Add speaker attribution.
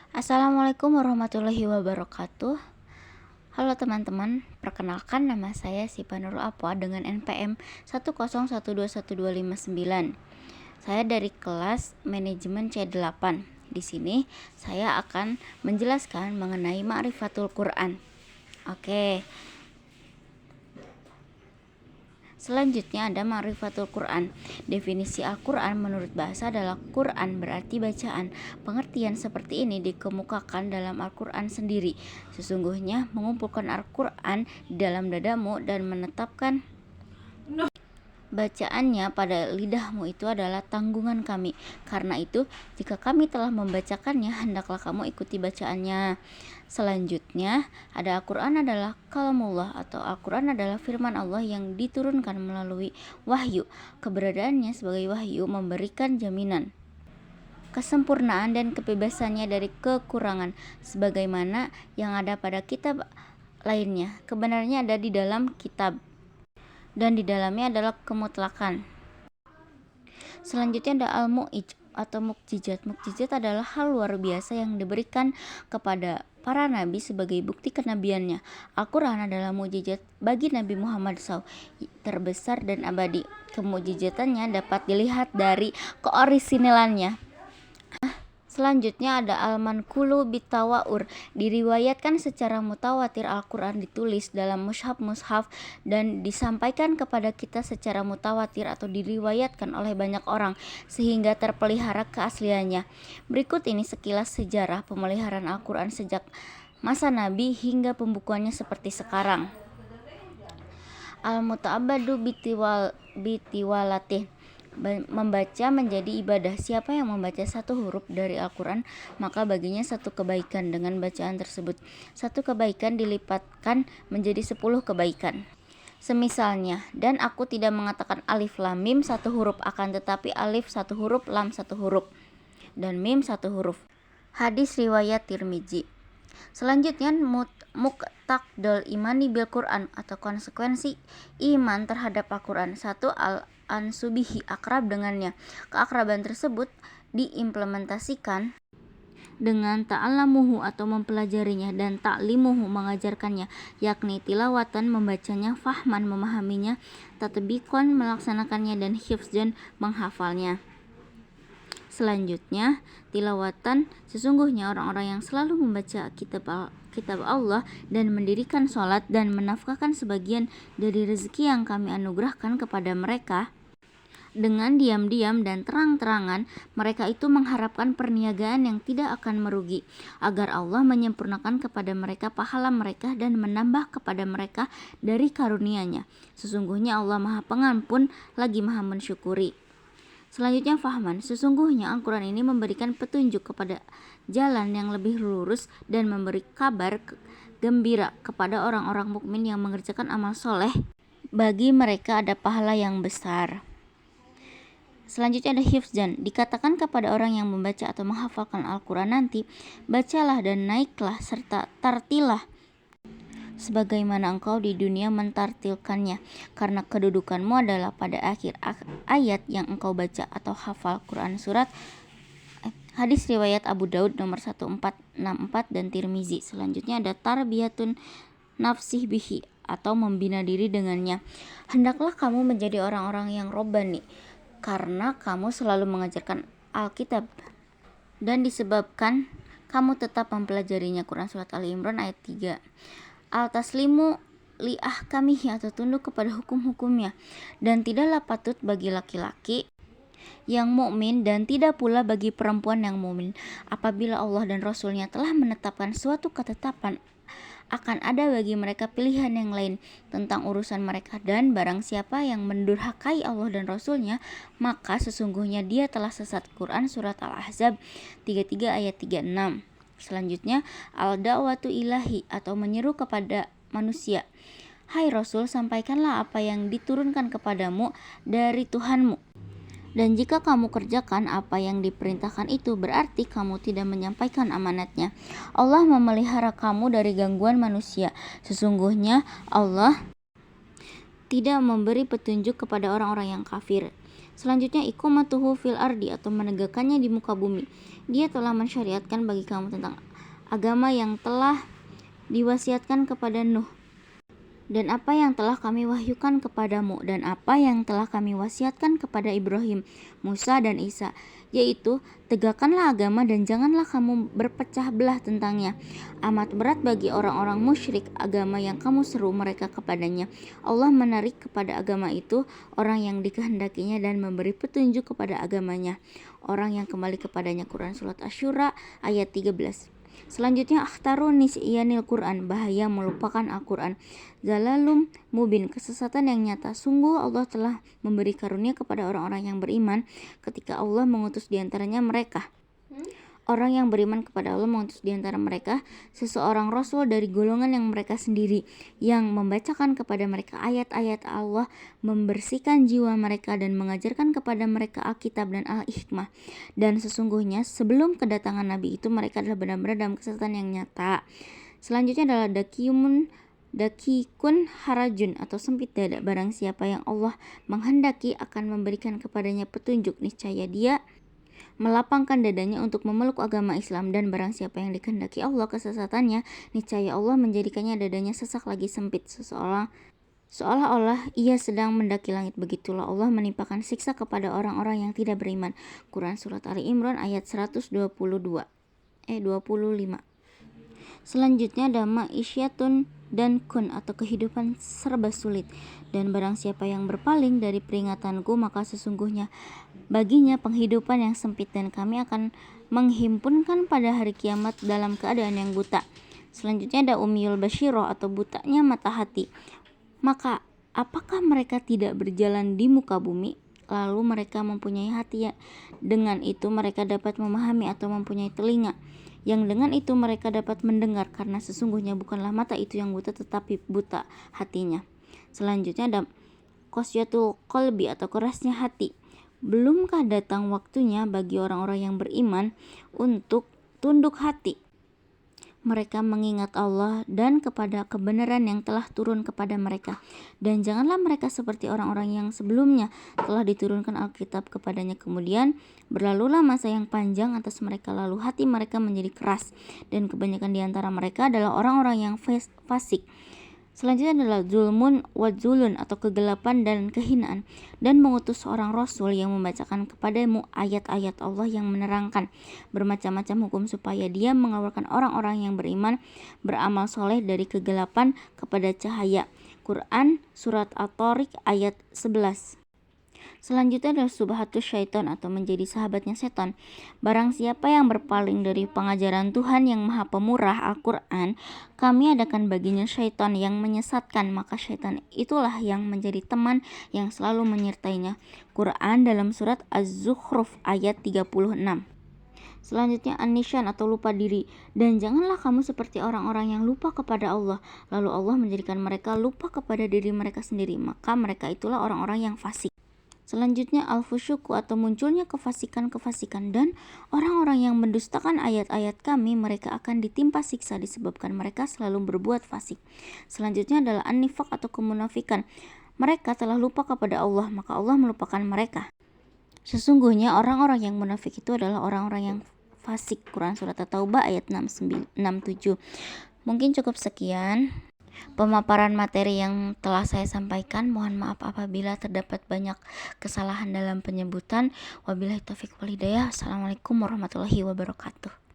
Speaker 1: Assalamualaikum warahmatullahi wabarakatuh. Halo teman-teman, perkenalkan nama saya Sipa Nurul Apwa dengan NPM 101212559. Saya dari kelas manajemen C8. Di sini saya akan menjelaskan mengenai Ma'rifatul Quran. Oke. Selanjutnya ada Ma'rifatul Quran. Definisi Al-Quran menurut bahasa adalah Quran berarti bacaan. Pengertian seperti ini dikemukakan dalam Al-Quran sendiri. Sesungguhnya mengumpulkan Al-Quran di dalam dadamu dan menetapkan bacaannya pada lidahmu itu adalah tanggungan kami. Karena itu, jika kami telah membacakannya, hendaklah kamu ikuti bacaannya. Selanjutnya, ada Al-Quran adalah kalamullah atau Al-Quran adalah firman Allah yang diturunkan melalui wahyu. Keberadaannya sebagai wahyu memberikan jaminan kesempurnaan dan kebebasannya dari kekurangan, sebagaimana yang ada pada kitab lainnya. Kebenarannya ada di dalam kitab dan di dalamnya adalah kemutlakan. Selanjutnya ada al-mu'ij atau mukjizat. Mukjizat adalah hal luar biasa yang diberikan kepada para nabi sebagai bukti kenabiannya. Al-Quran adalah mukjizat bagi Nabi Muhammad SAW terbesar dan abadi. Kemukjizatannya dapat dilihat dari keorisinalannya. Selanjutnya ada al-manqulu bitawaur. Diriwayatkan secara mutawatir Al-Quran ditulis dalam mushaf dan disampaikan kepada kita secara mutawatir atau diriwayatkan oleh banyak orang sehingga terpelihara keasliannya. Berikut ini sekilas sejarah pemeliharaan Al-Quran sejak masa Nabi hingga pembukuannya seperti sekarang. Al-muta'abbadu bitiwalatih. Membaca menjadi ibadah. Siapa yang membaca satu huruf dari Al-Quran, maka baginya satu kebaikan dengan bacaan tersebut. Satu kebaikan dilipatkan menjadi 10 kebaikan. Semisalnya, dan aku tidak mengatakan alif lam mim satu huruf, akan tetapi alif satu huruf, lam satu huruf, dan mim satu huruf. Hadis riwayat Tirmizi. Selanjutnya muqtaqdul imani bil Quran atau konsekuensi iman terhadap Al-Quran. 1. Al-ansubihi, akrab dengannya. Keakraban tersebut diimplementasikan dengan ta'allamuhu atau mempelajarinya dan ta'limuhu mengajarkannya, yakni tilawatan membacanya, fahman memahaminya, tatbiqan melaksanakannya, dan hifzan menghafalnya. Selanjutnya, tilawatan, sesungguhnya orang-orang yang selalu membaca kitab Allah dan mendirikan sholat dan menafkahkan sebagian dari rezeki yang kami anugerahkan kepada mereka dengan diam-diam dan terang-terangan, mereka itu mengharapkan perniagaan yang tidak akan merugi, agar Allah menyempurnakan kepada mereka pahala mereka dan menambah kepada mereka dari karunia-Nya. Sesungguhnya Allah Maha Pengampun lagi Maha Mensyukuri. Selanjutnya fahman, sesungguhnya Al-Quran ini memberikan petunjuk kepada jalan yang lebih lurus dan memberi kabar gembira kepada orang-orang mukmin yang mengerjakan amal soleh. Bagi mereka ada pahala yang besar. Selanjutnya ada hifzan, dikatakan kepada orang yang membaca atau menghafalkan Al-Quran nanti, bacalah dan naiklah serta tartilah sebagaimana engkau di dunia mentartilkannya, karena kedudukanmu adalah pada akhir ayat yang engkau baca atau hafal. Quran surat hadis riwayat Abu Daud nomor 1464 dan Tirmizi. Selanjutnya ada tarbiyatun nafsih bihi atau membina diri dengannya. Hendaklah kamu menjadi orang-orang yang robbani karena kamu selalu mengajarkan Alkitab dan disebabkan kamu tetap mempelajarinya. Quran surat Ali Imran ayat 3. Al-taslimu li ahkamihi atau tunduk kepada hukum-hukumnya, dan tidaklah patut bagi laki-laki yang mukmin dan tidak pula bagi perempuan yang mukmin apabila Allah dan Rasulnya telah menetapkan suatu ketetapan akan ada bagi mereka pilihan yang lain tentang urusan mereka, dan barang siapa yang mendurhakai Allah dan Rasulnya maka sesungguhnya dia telah sesat. Quran surat Al-Ahzab 33 ayat 36. Selanjutnya al-da'watu ilahi atau menyeru kepada manusia. Hai Rasul, sampaikanlah apa yang diturunkan kepadamu dari Tuhanmu, dan jika kamu kerjakan apa yang diperintahkan itu, berarti kamu tidak menyampaikan amanatnya. Allah memelihara kamu dari gangguan manusia. Sesungguhnya Allah tidak memberi petunjuk kepada orang-orang yang kafir. Selanjutnya iqamatuhu fil ardi atau menegakkannya di muka bumi. Dia telah mensyariatkan bagi kamu tentang agama yang telah diwasiatkan kepada Nuh, dan apa yang telah kami wahyukan kepadamu, dan apa yang telah kami wasiatkan kepada Ibrahim, Musa, dan Isa, yaitu tegakkanlah agama dan janganlah kamu berpecah belah tentangnya. Amat berat bagi orang-orang musyrik agama yang kamu seru mereka kepadanya. Allah menarik kepada agama itu orang yang dikehendakinya dan memberi petunjuk kepada agamanya orang yang kembali kepadanya. Quran Surat Asy-Syura ayat 13. Selanjutnya akhtaru nisyanil Quran, bahaya melupakan Al-Quran. Zalalum mubin, kesesatan yang nyata. Sungguh Allah telah memberi karunia kepada orang-orang yang beriman ketika Allah mengutus diantaranya mereka. Orang yang beriman kepada Allah mengutus di antara mereka seseorang rasul dari golongan yang mereka sendiri, yang membacakan kepada mereka ayat-ayat Allah, membersihkan jiwa mereka dan mengajarkan kepada mereka Alkitab dan Al-Hikmah. Dan sesungguhnya sebelum kedatangan Nabi itu mereka adalah benar-benar dalam kesesatan yang nyata. Selanjutnya adalah dakikun harajun atau sempit dada. Barang siapa yang Allah menghendaki akan memberikan kepadanya petunjuk, niscaya dia melapangkan dadanya untuk memeluk agama Islam. Dan barang siapa yang dikehendaki Allah kesesatannya, niscaya Allah menjadikannya dadanya sesak lagi sempit, seolah-olah ia sedang mendaki langit. Begitulah Allah menimpakan siksa kepada orang-orang yang tidak beriman. Quran Surat Ali Imran ayat 125. Selanjutnya ada ma'isyatun dan kun atau kehidupan serba sulit. Dan barang siapa yang berpaling dari peringatanku, maka sesungguhnya baginya penghidupan yang sempit, dan kami akan menghimpunkan pada hari kiamat dalam keadaan yang buta. Selanjutnya ada umyul basyiroh atau butanya mata hati. Maka apakah mereka tidak berjalan di muka bumi, lalu mereka mempunyai hati, dengan itu mereka dapat memahami, atau mempunyai telinga yang dengan itu mereka dapat mendengar, karena sesungguhnya bukanlah mata itu yang buta, tetapi buta hatinya. Selanjutnya ada qasyatul qalbi atau kerasnya hati. Belumkah datang waktunya bagi orang-orang yang beriman untuk tunduk hati? Mereka mengingat Allah dan kepada kebenaran yang telah turun kepada mereka. Dan janganlah mereka seperti orang-orang yang sebelumnya telah diturunkan Alkitab kepadanya, kemudian berlalulah masa yang panjang atas mereka, lalu hati mereka menjadi keras, dan kebanyakan di antara mereka adalah orang-orang yang fasik. Selanjutnya adalah zulmun wa zulun atau kegelapan dan kehinaan, dan mengutus seorang rasul yang membacakan kepadamu ayat-ayat Allah yang menerangkan bermacam-macam hukum, supaya dia mengeluarkan orang-orang yang beriman beramal soleh dari kegelapan kepada cahaya. Quran Surat At-Tariq ayat 11. Selanjutnya adalah subhatus syaitan atau menjadi sahabatnya setan. Barang siapa yang berpaling dari pengajaran Tuhan yang Maha Pemurah Al-Quran, kami adakan baginya syaitan yang menyesatkan, maka syaitan itulah yang menjadi teman yang selalu menyertainya. Quran dalam surat Az-Zukhruf ayat 36. Selanjutnya an-nisyan atau lupa diri. Dan janganlah kamu seperti orang-orang yang lupa kepada Allah, lalu Allah menjadikan mereka lupa kepada diri mereka sendiri, maka mereka itulah orang-orang yang fasik. Selanjutnya al-fusyuku atau munculnya kefasikan-kefasikan, dan orang-orang yang mendustakan ayat-ayat kami, mereka akan ditimpa siksa disebabkan mereka selalu berbuat fasik. Selanjutnya adalah an-nifaq atau kemunafikan. Mereka telah lupa kepada Allah, maka Allah melupakan mereka. Sesungguhnya orang-orang yang munafik itu adalah orang-orang yang fasik. Quran Surat At-Taubah ayat 67. Mungkin cukup sekian pemaparan materi yang telah saya sampaikan. Mohon maaf apabila terdapat banyak kesalahan dalam penyebutan. Wabillahi taufiq wal hidayah. Assalamualaikum warahmatullahi wabarakatuh.